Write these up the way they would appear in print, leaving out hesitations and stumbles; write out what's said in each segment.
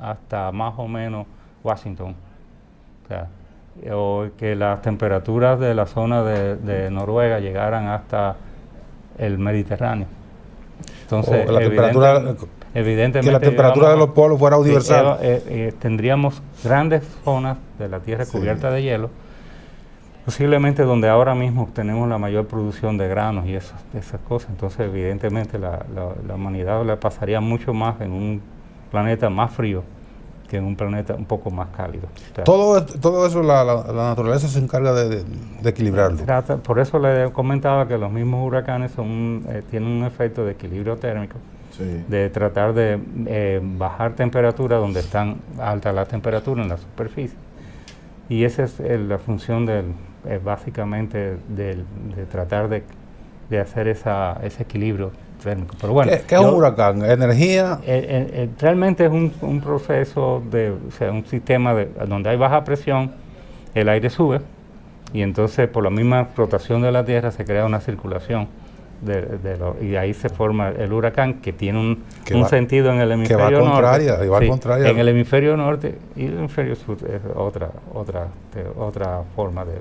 hasta más o menos Washington. O sea, o que las temperaturas de la zona de Noruega llegaran hasta el Mediterráneo. Entonces, que la temperatura, evidentemente, que la temperatura de los polos fuera universal. Tendríamos grandes zonas de la Tierra cubiertas de hielo, posiblemente donde ahora mismo tenemos la mayor producción de granos y esas cosas. Entonces, evidentemente, la humanidad la pasaría mucho más en un planeta más frío que en un planeta un poco más cálido. O sea, todo eso la naturaleza se encarga de equilibrarlo. Por eso le comentaba que los mismos huracanes tienen un efecto de equilibrio térmico, de tratar de bajar temperatura donde están altas las temperaturas en la superficie. Y esa es la función básicamente de tratar de hacer ese equilibrio térmico. Pero bueno, ¿Qué es un huracán? ¿Energía? Realmente es un proceso un sistema donde hay baja presión, el aire sube y entonces por la misma rotación de la Tierra se crea una circulación y ahí se forma el huracán, que tiene un sentido en el hemisferio norte. En el hemisferio norte, y el hemisferio sur es otra forma de...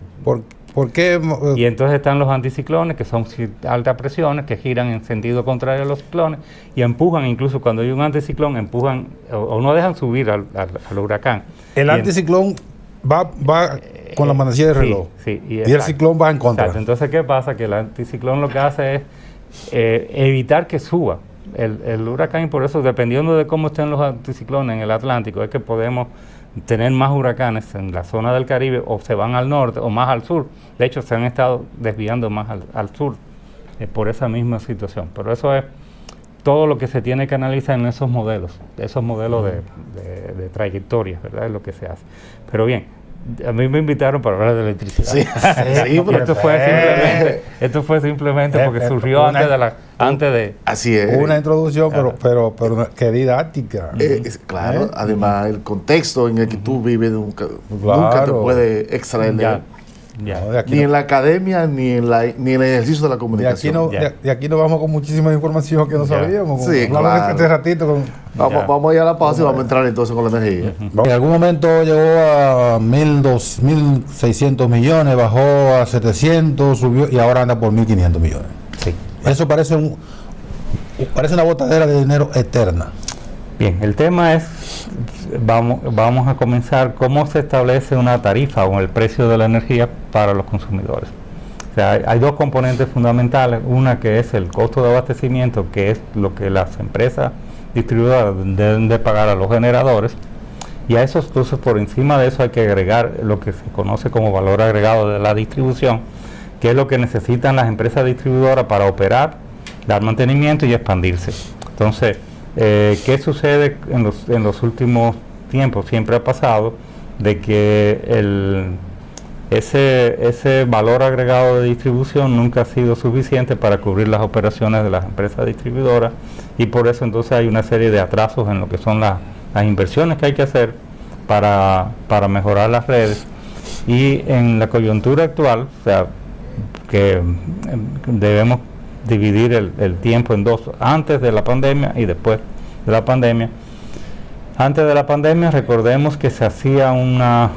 ¿Por qué? Y entonces están los anticiclones, que son altas presiones, que giran en sentido contrario a los ciclones y empujan, incluso cuando hay un anticiclón, empujan o no dejan subir al huracán. El anticiclón va con la manecilla del reloj. Y el ciclón va en contra. Exacto. Entonces, ¿qué pasa? Que el anticiclón lo que hace es evitar que suba el huracán, y por eso, dependiendo de cómo estén los anticiclones en el Atlántico, es que podemos tener más huracanes en la zona del Caribe, o se van al norte o más al sur. De hecho, se han estado desviando más al sur por esa misma situación. Pero eso es todo lo que se tiene que analizar en esos modelos de trayectorias, ¿verdad? Es lo que se hace. Pero bien, a mí me invitaron para hablar de electricidad. Esto fue simplemente porque surgió antes de... Así es. Una introducción, pero qué didáctica. Claro, además el contexto en el que tú vives nunca te puede extraer ni en la academia ni en el ejercicio de la comunicación. De aquí nos vamos con muchísima información que no sabíamos. Sí, claro. Este ratito vamos a ir a la pausa y vamos a entrar entonces con la energía. En algún momento llegó a 1.600 millones, bajó a 700, subió y ahora anda por 1.500 millones. Sí. Eso parece una botadera de dinero eterna. Bien, el tema es, vamos a comenzar, cómo se establece una tarifa o el precio de la energía para los consumidores. O sea, hay dos componentes fundamentales, una que es el costo de abastecimiento, que es lo que las empresas distribuidoras deben de pagar a los generadores, y a esos, entonces, por encima de eso hay que agregar lo que se conoce como valor agregado de la distribución, que es lo que necesitan las empresas distribuidoras para operar, dar mantenimiento y expandirse. Entonces, ¿qué sucede en los últimos tiempos? Siempre ha pasado de que ese valor agregado de distribución nunca ha sido suficiente para cubrir las operaciones de las empresas distribuidoras, y por eso entonces hay una serie de atrasos en lo que son las inversiones que hay que hacer para mejorar las redes. Y en la coyuntura actual, o sea, que debemos dividir el tiempo en dos, antes de la pandemia y después de la pandemia. Antes de la pandemia, recordemos que se hacía una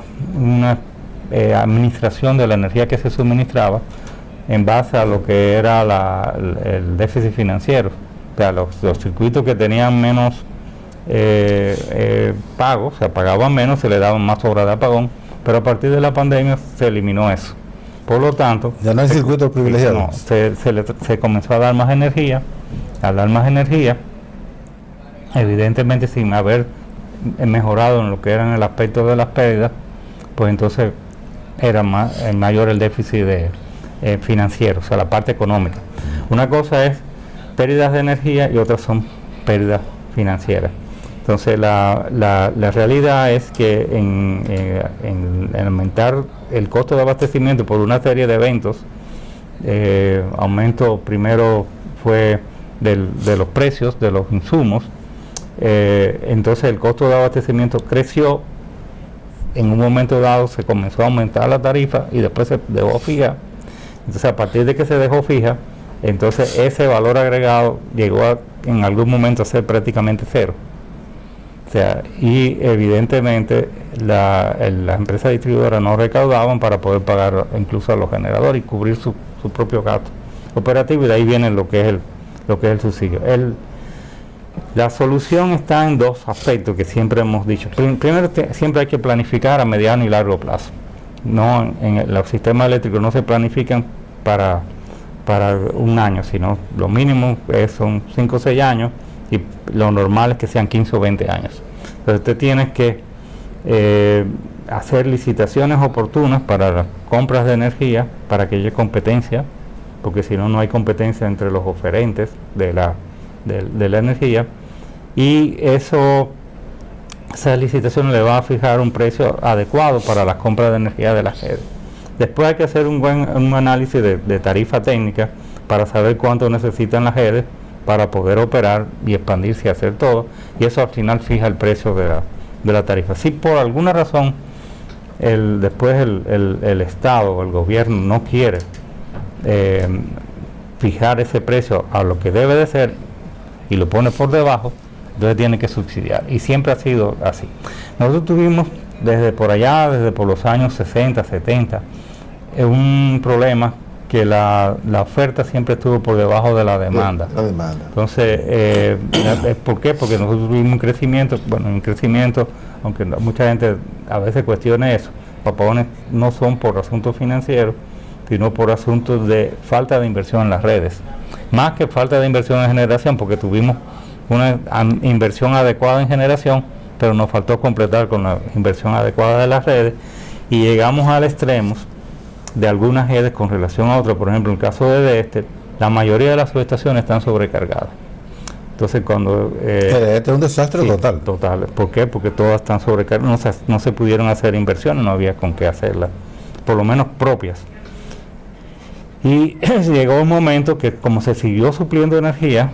administración de la energía que se suministraba en base a lo que era el déficit financiero. O sea, los circuitos que tenían menos pagos, se pagaban menos, se le daban más horas de apagón, pero a partir de la pandemia se eliminó eso. Por lo tanto, ya no hay circuitos privilegiados. No, se comenzó a dar más energía. Al dar más energía, evidentemente sin haber mejorado en lo que era el aspecto de las pérdidas, pues entonces era mayor el déficit financiero, o sea, la parte económica. Una cosa es pérdidas de energía y otras son pérdidas financieras. Entonces la realidad es que en aumentar el costo de abastecimiento por una serie de eventos, aumento primero fue de los precios de los insumos, entonces el costo de abastecimiento creció, en un momento dado se comenzó a aumentar la tarifa y después se dejó fija. Entonces, a partir de que se dejó fija, entonces ese valor agregado llegó en algún momento a ser prácticamente cero. O sea, y evidentemente la empresa distribuidora no recaudaban para poder pagar incluso a los generadores y cubrir su propio gasto operativo, y de ahí viene lo que es el subsidio. La solución está en dos aspectos que siempre hemos dicho. Primero, siempre hay que planificar a mediano y largo plazo. No, en los sistemas eléctricos no se planifican para un año, sino lo mínimo son 5 o 6 años, y lo normal es que sean 15 o 20 años. Entonces usted tiene que hacer licitaciones oportunas para las compras de energía, para que haya competencia, porque si no, no hay competencia entre los oferentes de la energía, y esas licitaciones le va a fijar un precio adecuado para las compras de energía de las redes. Después hay que hacer un análisis de tarifa técnica para saber cuánto necesitan las redes para poder operar y expandirse y hacer todo, y eso al final fija el precio de la tarifa. Si por alguna razón después el Estado o el gobierno no quiere fijar ese precio a lo que debe de ser y lo pone por debajo, entonces tiene que subsidiar, y siempre ha sido así. Nosotros tuvimos desde por los años 60, 70, un problema que la oferta siempre estuvo por debajo de la demanda. Entonces, ¿por qué? Porque nosotros tuvimos un crecimiento, aunque mucha gente a veces cuestione eso, los apagones no son por asuntos financieros, sino por asuntos de falta de inversión en las redes. Más que falta de inversión en generación, porque tuvimos una inversión adecuada en generación, pero nos faltó completar con la inversión adecuada de las redes, y llegamos al extremo de algunas redes con relación a otras. Por ejemplo, en el caso de la mayoría de las subestaciones están sobrecargadas. Entonces, cuando... este es un desastre total. Total. ¿Por qué? Porque todas están sobrecargadas. No se pudieron hacer inversiones, no había con qué hacerlas, por lo menos propias. Y llegó un momento que, como se siguió supliendo energía,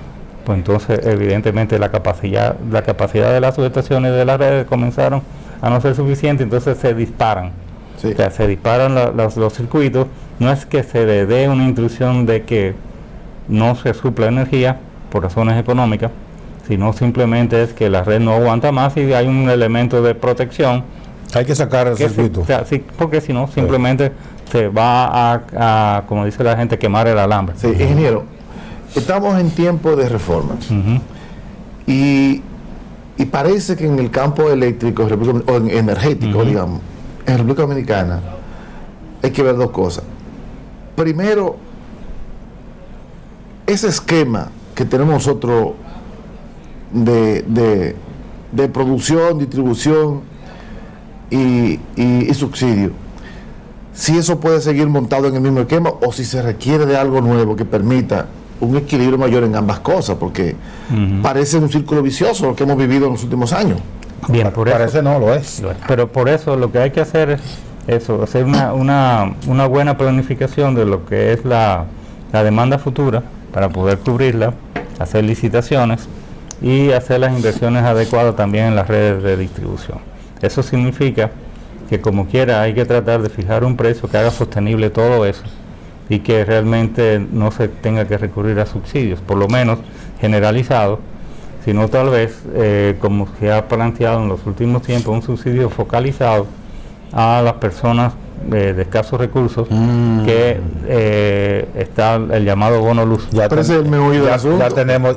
pues entonces evidentemente la capacidad de las subestaciones de las redes comenzaron a no ser suficiente, entonces se disparan. Sí. O sea, se disparan los circuitos. No es que se le dé una instrucción de que no se suple energía por razones económicas, sino simplemente es que la red no aguanta más y hay un elemento de protección. Hay que sacar el circuito. Sí, porque si no, simplemente se va a, como dice la gente, quemar el alambre. Sí, ingeniero, estamos en tiempo de reformas. Y parece que en el campo eléctrico o energético, digamos, en República Dominicana, hay que ver dos cosas. Primero, ese esquema que tenemos nosotros de producción, distribución y subsidio, si eso puede seguir montado en el mismo esquema o si se requiere de algo nuevo que permita un equilibrio mayor en ambas cosas, porque parece un círculo vicioso lo que hemos vivido en los últimos años. Bien, parece no lo es. Pero por eso lo que hay que hacer es eso, hacer una buena planificación de lo que es la demanda futura para poder cubrirla, hacer licitaciones y hacer las inversiones adecuadas también en las redes de distribución. Eso significa que como quiera hay que tratar de fijar un precio que haga sostenible todo eso y que realmente no se tenga que recurrir a subsidios, por lo menos generalizados, sino tal vez, como se ha planteado en los últimos tiempos, un subsidio focalizado a las personas de escasos recursos, que está el llamado bono luz. Ya tenemos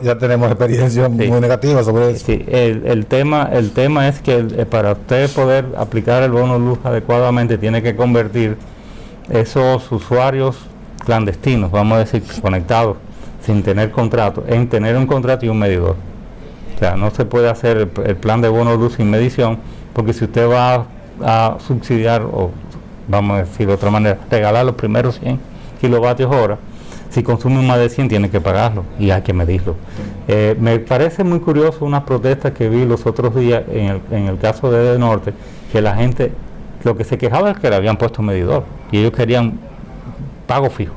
experiencias muy negativas sobre eso. Sí, el tema es que para usted poder aplicar el bono luz adecuadamente tiene que convertir esos usuarios clandestinos, vamos a decir, conectados sin tener contrato, en tener un contrato y un medidor. O sea, no se puede hacer el plan de bono luz sin medición, porque si usted va a subsidiar, o vamos a decir de otra manera, regalar los primeros 100 kilovatios hora, si consume más de 100 tiene que pagarlo y hay que medirlo. Me parece muy curioso unas protestas que vi los otros días en el caso de Norte, que la gente lo que se quejaba es que le habían puesto un medidor y ellos querían pago fijo.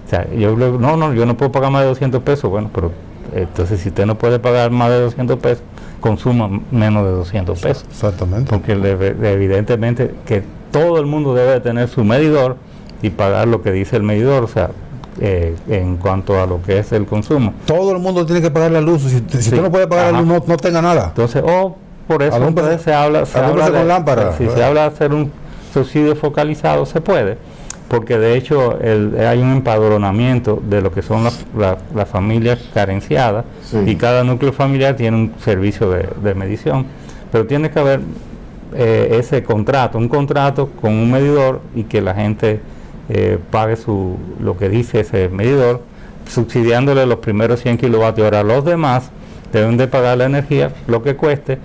O sea, yo no puedo pagar más de 200 pesos, bueno, pero entonces si usted no puede pagar más de 200 pesos, consuma menos de 200 pesos. Exactamente. Porque evidentemente que todo el mundo debe tener su medidor y pagar lo que dice el medidor, o sea, en cuanto a lo que es el consumo. Todo el mundo tiene que pagar la luz. Si usted no puede pagar la luz, no tenga nada. Entonces, por eso entonces se habla con lámpara. Si se habla de hacer un subsidio focalizado, se puede, porque de hecho hay un empadronamiento de lo que son las familias carenciadas, Sí. y cada núcleo familiar tiene un servicio de medición, pero tiene que haber ese contrato, un contrato con un medidor, y que la gente pague lo que dice ese medidor, subsidiándole los primeros 100 kilovatios hora. Los demás deben de pagar la energía, lo que cueste.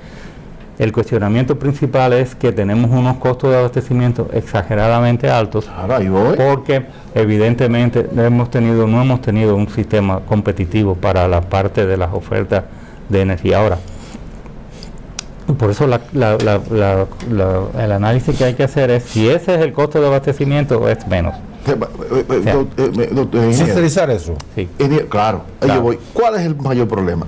El cuestionamiento principal es que tenemos unos costos de abastecimiento exageradamente altos, Ahora ahí voy. porque evidentemente no hemos tenido un sistema competitivo para la parte de las ofertas de energía. Ahora, por eso el análisis que hay que hacer es si ese es el costo de abastecimiento o es menos. Sincerizar eso. Sí. Claro, ahí yo voy. ¿Cuál es el mayor problema?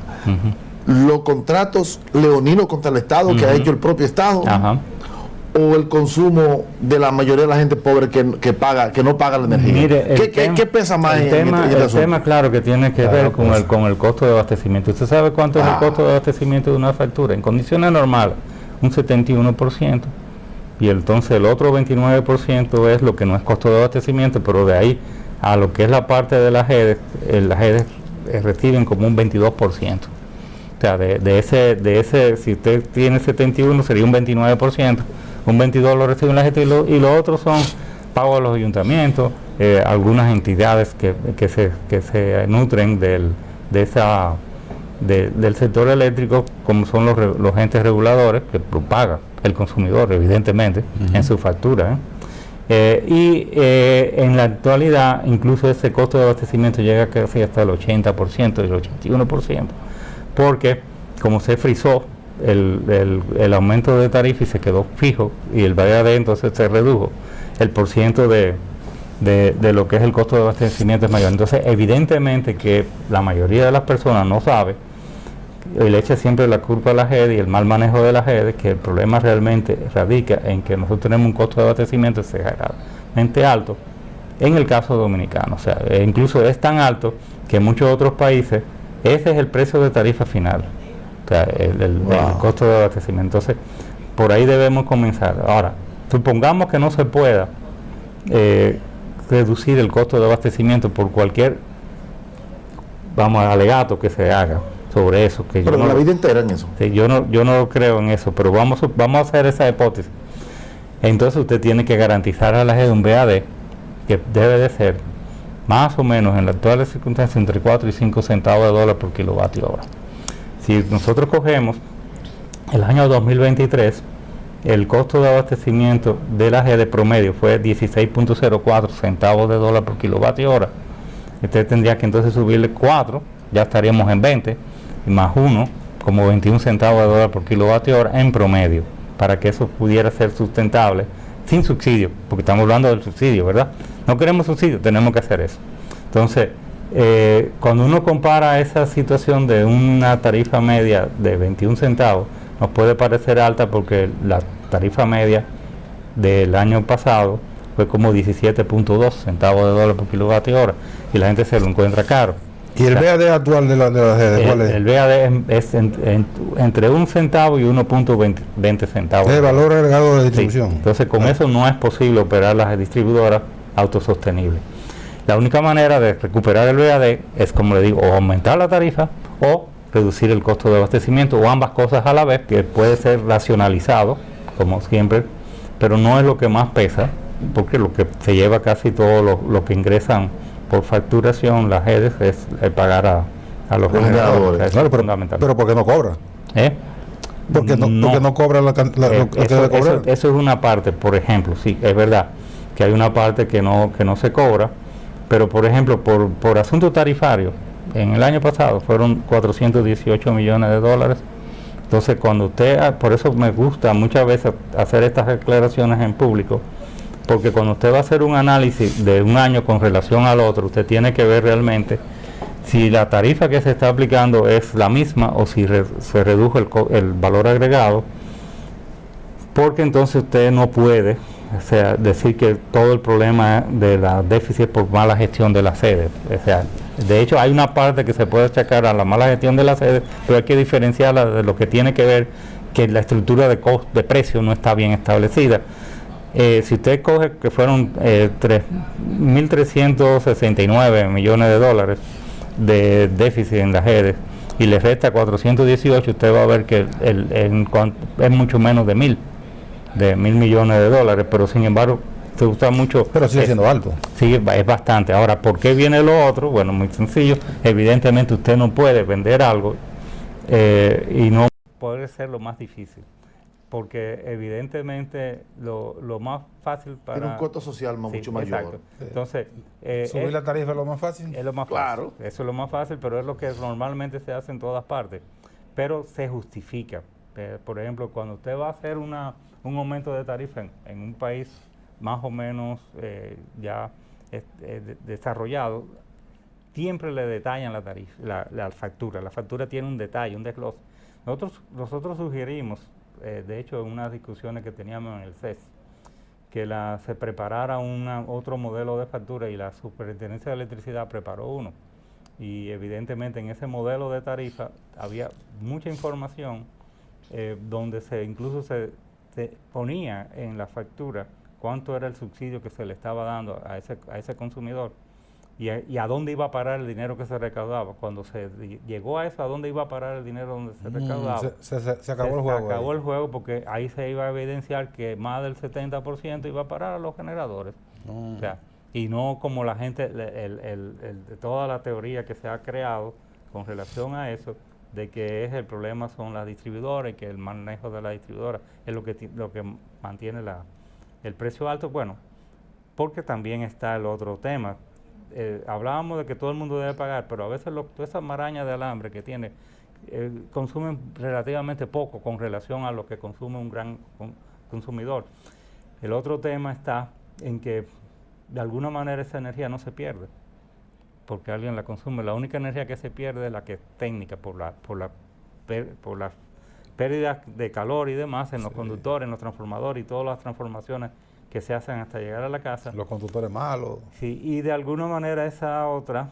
Los contratos leoninos contra el Estado que ha hecho el propio Estado, Ajá. o el consumo de la mayoría de la gente pobre que no paga la energía. Mire, ¿Qué pesa más el tema, claro, que tiene que ver con el costo de abastecimiento. ¿Usted sabe cuánto es el costo de abastecimiento de una factura? En condiciones normales, un 71%, y entonces el otro 29% es lo que no es costo de abastecimiento, pero de ahí a lo que es la parte de las GEDES reciben como un 22%. O sea, de ese, si usted tiene 71, sería un 29%, un 22 lo reciben la gente, y los otros son pagos a los ayuntamientos, algunas entidades que se nutren del sector eléctrico, como son los entes reguladores, que lo paga el consumidor, evidentemente, en su factura. En la actualidad, incluso ese costo de abastecimiento llega casi hasta el 80%, el 81%. Porque como se frizó el aumento de tarifa y se quedó fijo, y el VAD entonces se redujo, el porciento de lo que es el costo de abastecimiento es mayor. Entonces evidentemente que la mayoría de las personas no sabe, y le echa siempre la culpa a la GED y el mal manejo de la GED, que el problema realmente radica en que nosotros tenemos un costo de abastecimiento exageradamente alto en el caso dominicano. O sea, incluso es tan alto que en muchos otros países ese es el precio de tarifa final, o sea, el costo de abastecimiento. Entonces, por ahí debemos comenzar. Ahora, supongamos que no se pueda reducir el costo de abastecimiento por cualquier, alegato que se haga sobre eso. Que pero yo la vida entera en eso. Sí, yo no creo en eso, pero vamos a hacer esa hipótesis. Entonces usted tiene que garantizar a la gente un VAD que debe de ser más o menos en las actuales circunstancias entre 4 y 5 centavos de dólar por kilovatio hora. Si nosotros cogemos el año 2023, el costo de abastecimiento de la GED promedio fue 16.04 centavos de dólar por kilovatio hora. Usted tendría que entonces subirle 4, ya estaríamos en 20, y más 1, como 21 centavos de dólar por kilovatio hora en promedio, para que eso pudiera ser sustentable sin subsidio, porque estamos hablando del subsidio, ¿verdad? No queremos subsidio, tenemos que hacer eso. Entonces, cuando uno compara esa situación de una tarifa media de 21 centavos, nos puede parecer alta porque la tarifa media del año pasado fue como 17.2 centavos de dólar por kilovatio hora, y la gente se lo encuentra caro. ¿Y el VAD actual de la GED cuál es? El VAD es entre 1 centavo y 1.20 centavos. El valor agregado de distribución. Sí. Entonces, con eso no es posible operar las distribuidoras autosostenibles. La única manera de recuperar el VAD es, como le digo, o aumentar la tarifa o reducir el costo de abastecimiento, o ambas cosas a la vez, que puede ser racionalizado, como siempre, pero no es lo que más pesa, porque lo que se lleva casi todo lo que ingresan por facturación las GEDES es pagar a los generadores. Claro, pero ¿por qué no cobra? Porque no cobra lo que debe cobrar. Eso es una parte, por ejemplo, sí, es verdad que hay una parte que no se cobra, pero por ejemplo, por asunto tarifario, en el año pasado fueron 418 millones de dólares. Entonces, cuando usted, por eso me gusta muchas veces hacer estas declaraciones en público, porque cuando usted va a hacer un análisis de un año con relación al otro, usted tiene que ver realmente si la tarifa que se está aplicando es la misma o si se redujo el valor agregado, porque entonces usted no puede, o sea, decir que todo el problema de la déficit es por mala gestión de la sede. O sea, de hecho hay una parte que se puede achacar a la mala gestión de la sede, pero hay que diferenciarla de lo que tiene que ver que la estructura de precio no está bien establecida. Si usted coge que fueron 3.369 millones de dólares de déficit en las redes y le resta 418, usted va a ver que es mucho menos de mil millones de dólares, pero sin embargo se usa mucho. Pero sigue siendo alto. Sí, es bastante. Ahora, ¿por qué viene lo otro? Bueno, muy sencillo. Evidentemente usted no puede vender algo y no puede ser lo más difícil. Porque evidentemente lo más fácil para... Tiene un costo social mucho mayor. Exacto. Entonces... ¿Subir la tarifa es lo más fácil? Es lo más Claro. fácil. Eso es lo más fácil, pero es lo que normalmente se hace en todas partes. Pero se justifica. Por ejemplo, cuando usted va a hacer un aumento de tarifa en un país más o menos ya desarrollado, siempre le detallan la tarifa, la factura. La factura tiene un detalle, un desglose. Nosotros sugerimos, de hecho, en unas discusiones que teníamos en el CES, que se preparara otro modelo de factura y la Superintendencia de Electricidad preparó uno. Y evidentemente en ese modelo de tarifa había mucha información donde incluso se ponía en la factura cuánto era el subsidio que se le estaba dando a ese consumidor y a dónde iba a parar el dinero que se recaudaba. Cuando se llegó a eso, a dónde iba a parar el dinero donde se recaudaba. Se acabó el juego. Se acabó el juego porque ahí se iba a evidenciar que más del 70% iba a parar a los generadores. O sea, y no como la gente, toda la teoría que se ha creado con relación a eso, de que el problema son las distribuidoras y que el manejo de la distribuidora es lo que mantiene el precio alto. Bueno, porque también está el otro tema. Hablábamos de que todo el mundo debe pagar, pero a veces todas esas marañas de alambre que tiene consumen relativamente poco con relación a lo que consume un gran consumidor. El otro tema está en que de alguna manera esa energía no se pierde, porque alguien la consume. La única energía que se pierde es la que es técnica, por las pérdidas de calor y demás en los conductores, en los transformadores y todas las transformaciones que se hacen hasta llegar a la casa. Los conductores malos. Sí, y de alguna manera esa otra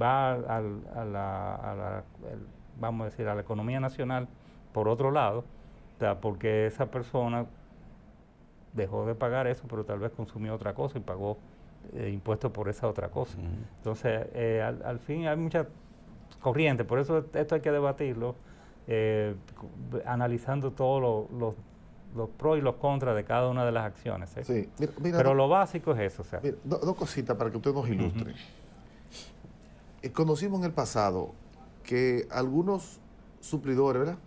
va vamos a decir, a la economía nacional por otro lado, o sea, porque esa persona dejó de pagar eso, pero tal vez consumió otra cosa y pagó impuestos por esa otra cosa. Entonces, al fin hay muchas corrientes, por eso esto hay que debatirlo, analizando todos los pros y los contras de cada una de las acciones. Sí. Mira, pero lo básico es eso. O sea. Mira, dos cositas para que usted nos ilustre. Conocimos en el pasado que algunos suplidores, ¿verdad?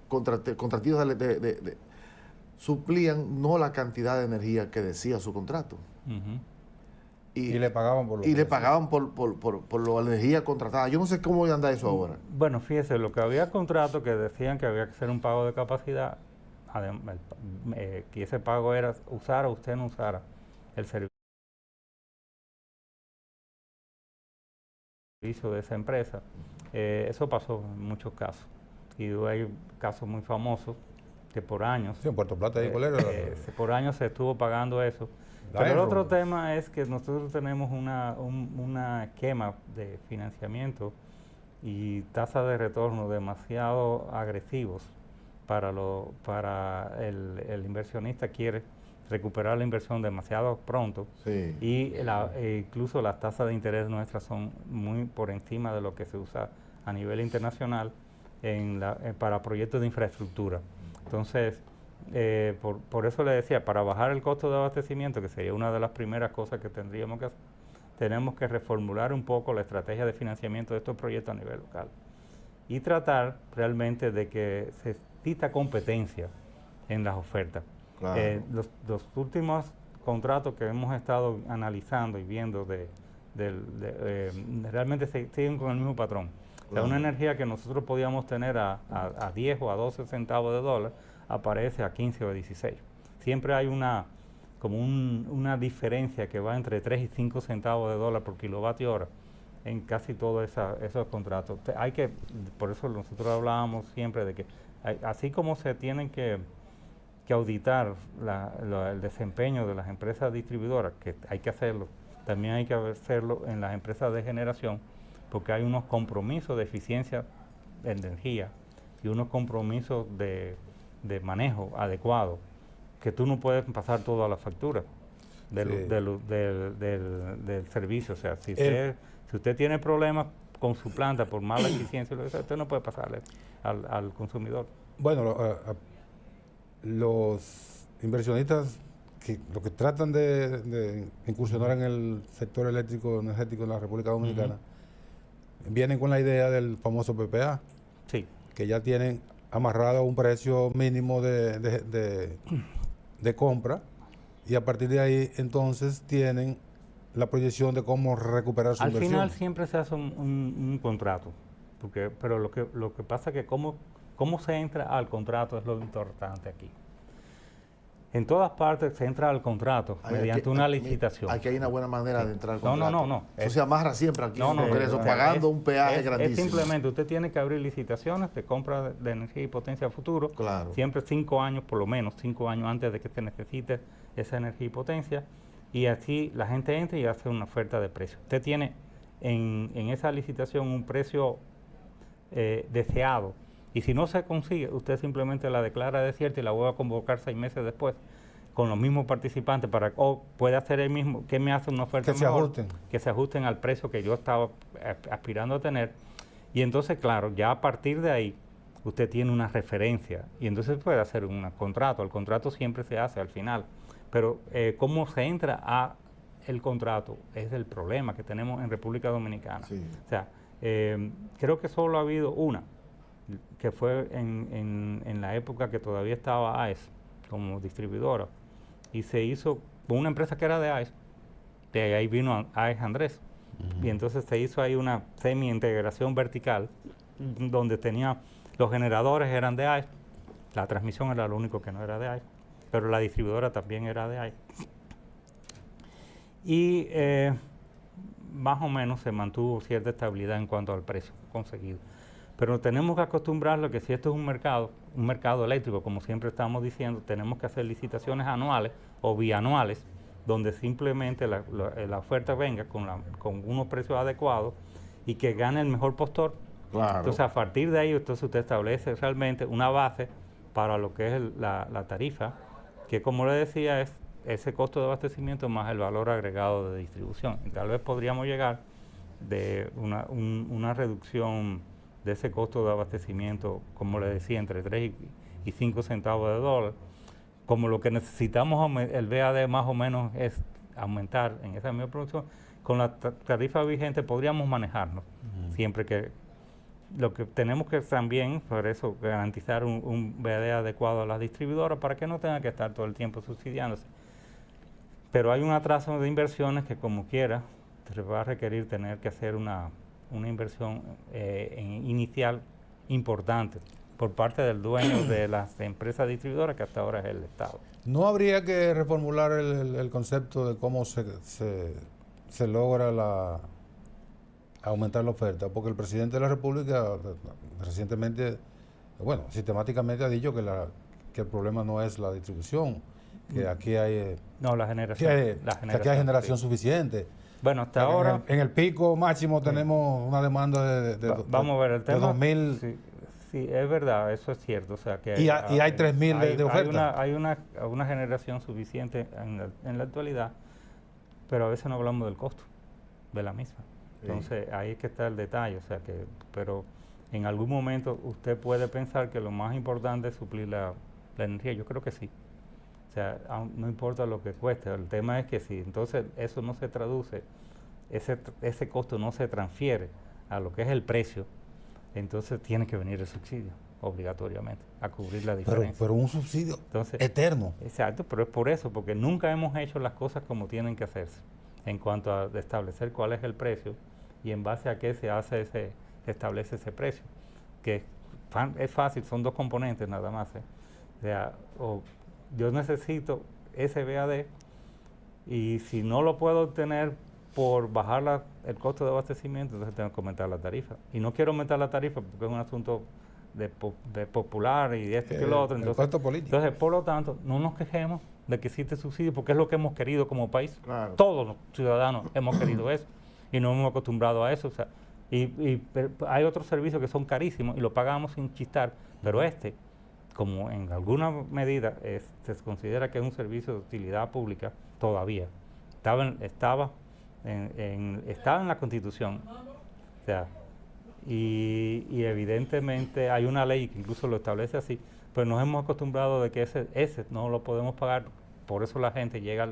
Contratistas suplían no la cantidad de energía que decía su contrato. Y le pagaban por lo y le pagaban por la energía contratada. Yo no sé cómo anda eso ahora. Bueno, fíjese, lo que había contratos que decían que había que hacer un pago de capacidad, que ese pago era usara o usted no usara el servicio de esa empresa. Eso pasó en muchos casos. Y hay casos muy famosos que por años... Sí, en Puerto Plata, por años se estuvo pagando eso. Pero el otro tema es que nosotros tenemos un esquema de financiamiento y tasas de retorno demasiado agresivos para el inversionista. Quiere recuperar la inversión demasiado pronto. Sí. Y incluso las tasas de interés nuestras son muy por encima de lo que se usa a nivel internacional para proyectos de infraestructura. Entonces, por eso le decía, para bajar el costo de abastecimiento, que sería una de las primeras cosas que tendríamos que hacer, tenemos que reformular un poco la estrategia de financiamiento de estos proyectos a nivel local y tratar realmente de que se exista competencia en las ofertas. Claro. Los últimos contratos que hemos estado analizando y viendo realmente siguen con el mismo patrón. O sea, una energía que nosotros podíamos tener a 10 o a 12 centavos de dólar, aparece a 15 o a 16. Siempre hay una diferencia que va entre 3 y 5 centavos de dólar por kilovatio hora en casi todos esos contratos. Por eso nosotros hablábamos siempre de que así como se tienen que auditar el desempeño de las empresas distribuidoras, que hay que hacerlo, también hay que hacerlo en las empresas de generación, porque hay unos compromisos de eficiencia energía y unos compromisos de manejo adecuado, que tú no puedes pasar todo a la factura del servicio. O sea, si usted tiene problemas con su planta por mala eficiencia, usted no puede pasarle al consumidor. Bueno, los inversionistas lo que tratan de incursionar en el sector eléctrico energético en la República Dominicana vienen con la idea del famoso PPA, sí, que ya tienen amarrado un precio mínimo de compra, y a partir de ahí entonces tienen la proyección de cómo recuperar su inversión. Al final siempre se hace un contrato, pero lo que pasa es que cómo se entra al contrato es lo importante aquí. En todas partes se entra al contrato mediante una licitación. Aquí hay una buena manera de entrar al contrato. No. Eso se amarra siempre aquí en el Congreso, o sea, pagando un peaje grandísimo. Es simplemente, usted tiene que abrir licitaciones de compra de energía y potencia a futuro. Claro. Siempre 5 años, por lo menos 5 años antes de que se necesite esa energía y potencia. Y así la gente entra y hace una oferta de precio. Usted tiene en esa licitación un precio deseado. Y si no se consigue, usted simplemente la declara desierta y la vuelve a convocar 6 meses después con los mismos participantes puede hacer el mismo, que me hace una oferta mejor, que se ajusten al precio que yo estaba aspirando a tener. Y entonces, claro, ya a partir de ahí usted tiene una referencia y entonces puede hacer un contrato. El contrato siempre se hace al final, pero cómo se entra a el contrato es el problema que tenemos en República Dominicana. Sí. O sea, creo que solo ha habido una, que fue en la época que todavía estaba AES como distribuidora, y se hizo con una empresa que era de AES, de ahí vino AES Andrés, y entonces se hizo ahí una semi-integración vertical, donde tenía, los generadores eran de AES, la transmisión era lo único que no era de AES, pero la distribuidora también era de AES. Y más o menos se mantuvo cierta estabilidad en cuanto al precio conseguido. Pero tenemos que acostumbrarlo que si esto es un mercado eléctrico, como siempre estamos diciendo, tenemos que hacer licitaciones anuales o bianuales, donde simplemente la oferta venga con unos precios adecuados y que gane el mejor postor. Claro. Entonces, a partir de ahí, entonces usted establece realmente una base para lo que es la tarifa, que como le decía, es ese costo de abastecimiento más el valor agregado de distribución. Y tal vez podríamos llegar de una reducción de ese costo de abastecimiento, como le decía, entre 3 y 5 centavos de dólar. Como lo que necesitamos, el VAD más o menos es aumentar en esa misma producción, con la tarifa vigente podríamos manejarnos, siempre que lo que tenemos que también, por eso, garantizar un VAD adecuado a las distribuidoras para que no tengan que estar todo el tiempo subsidiándose. Pero hay un atraso de inversiones que, como quiera, te va a requerir tener que hacer una inversión inicial importante por parte del dueño de las empresas distribuidoras, que hasta ahora es el Estado. ¿No habría que reformular el concepto de cómo se logra aumentar la oferta? Porque el presidente de la República recientemente, bueno, sistemáticamente ha dicho que el problema no es la distribución, que aquí hay... No, la generación. Que aquí hay generación suficiente. Bueno, hasta ahora... En el pico máximo tenemos una demanda vamos a ver el tema. De 2.000... Sí, es verdad, eso es cierto. O sea, que hay 3.000 de oferta. Hay una generación suficiente en la actualidad, pero a veces no hablamos del costo de la misma. Entonces, ahí es que está el detalle. O sea, pero en algún momento usted puede pensar que lo más importante es suplir la energía. Yo creo que sí. O sea, no importa lo que cueste. El tema es que si entonces eso no se traduce, ese costo no se transfiere a lo que es el precio, entonces tiene que venir el subsidio, obligatoriamente, a cubrir la diferencia. Pero un subsidio eterno. Exacto, pero es por eso, porque nunca hemos hecho las cosas como tienen que hacerse, en cuanto a establecer cuál es el precio y en base a qué se establece ese precio. Que es fácil, son 2 componentes nada más. O sea, yo necesito ese VAD y si no lo puedo obtener por bajar el costo de abastecimiento, entonces tengo que aumentar la tarifa. Y no quiero aumentar la tarifa porque es un asunto de popular y de esto y lo otro. Entonces, el costo político. Entonces, por lo tanto, no nos quejemos de que existe subsidio porque es lo que hemos querido como país. Claro. Todos los ciudadanos hemos querido eso y nos hemos acostumbrado a eso. O sea, Pero hay otros servicios que son carísimos y lo pagamos sin chistar, pero como en alguna medida se considera que es un servicio de utilidad pública, todavía estaba en la Constitución. O sea, y evidentemente hay una ley que incluso lo establece así, pero nos hemos acostumbrado de que ese no lo podemos pagar, por eso la gente llega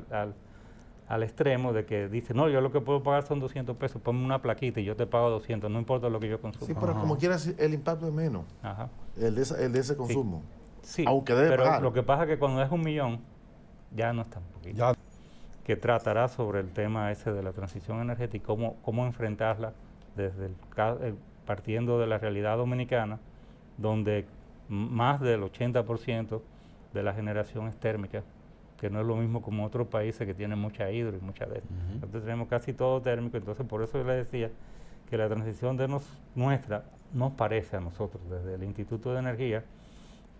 al extremo de que dice, no, yo lo que puedo pagar son 200 pesos, ponme una plaquita y yo te pago 200, no importa lo que yo consumo. Sí, pero como quieras, el impacto es menos, Ajá. el de ese consumo. Sí, aunque debe pero pagar. lo que pasa es que cuando es 1 millón, ya no es tan poquito. Ya. Que tratará sobre el tema ese de la transición energética y cómo enfrentarla desde partiendo de la realidad dominicana, donde más del 80% de la generación es térmica, que no es lo mismo como otros países que tienen mucha hidro y mucha de esto. Nosotros tenemos casi todo térmico, entonces por eso yo le decía que la transición nuestra nos parece a nosotros, desde el Instituto de Energía,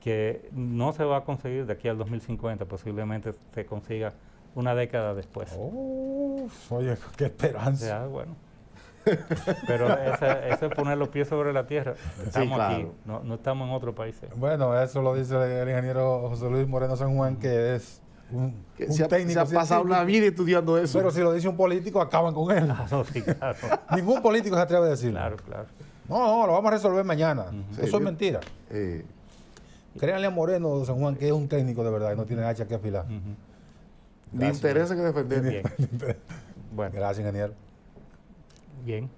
que no se va a conseguir de aquí al 2050, posiblemente se consiga una década después. Oye, qué esperanza. O sea, bueno. Pero eso es poner los pies sobre la tierra. Estamos claro. aquí, no estamos en otro país. Bueno, eso lo dice el ingeniero José Luis Moreno San Juan, que es un técnico. Se ha pasado la vida estudiando eso. Pero si lo dice un político, acaban con él. No, sí, claro. Ningún político se atreve a decirlo. Claro, claro. No, lo vamos a resolver mañana. Sí, Eso es mentira. eh, Créanle a Moreno San Juan, que es un técnico de verdad y no tiene hacha que afilar. Ni interesa que defender. Bien. Bueno, Gracias, ingeniero. bien.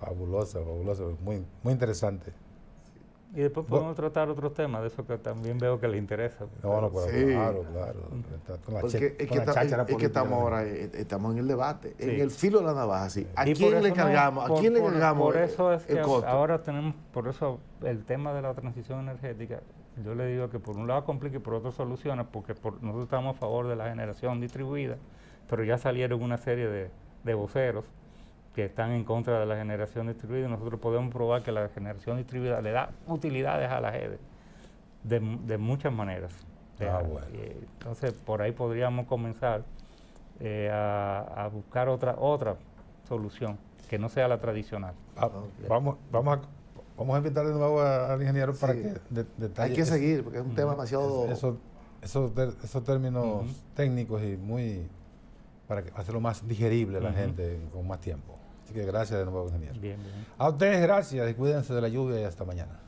Fabuloso, muy, muy interesante. Y después podemos tratar otros temas, de eso que también veo que le interesa. No, pero Sí. claro. Está con la Porque es con la cháchara que política, estamos ¿no? ahora, estamos en el debate, Sí. en el filo de la navaja. Sí. ¿A Y por quién le eso cargamos? ¿A quién le cargamos Por eso es que el costo? ahora tenemos, por eso el tema de la transición energética, yo le digo que por un lado complica y por otro soluciona, porque nosotros estamos a favor de la generación distribuida, pero ya salieron una serie de voceros que están en contra de la generación distribuida y nosotros podemos probar que la generación distribuida le da utilidades a la gente de muchas maneras. Bueno. Entonces, por ahí podríamos comenzar a buscar otra solución que no sea la tradicional. Vamos a invitar de nuevo al ingeniero para Sí. que detalle. Hay que seguir, porque es un tema demasiado... Esos términos técnicos y muy para hacerlo más digerible a la gente con más tiempo. Así que gracias de nuevo, ingeniero. Bien, bien. A ustedes gracias y cuídense de la lluvia y hasta mañana.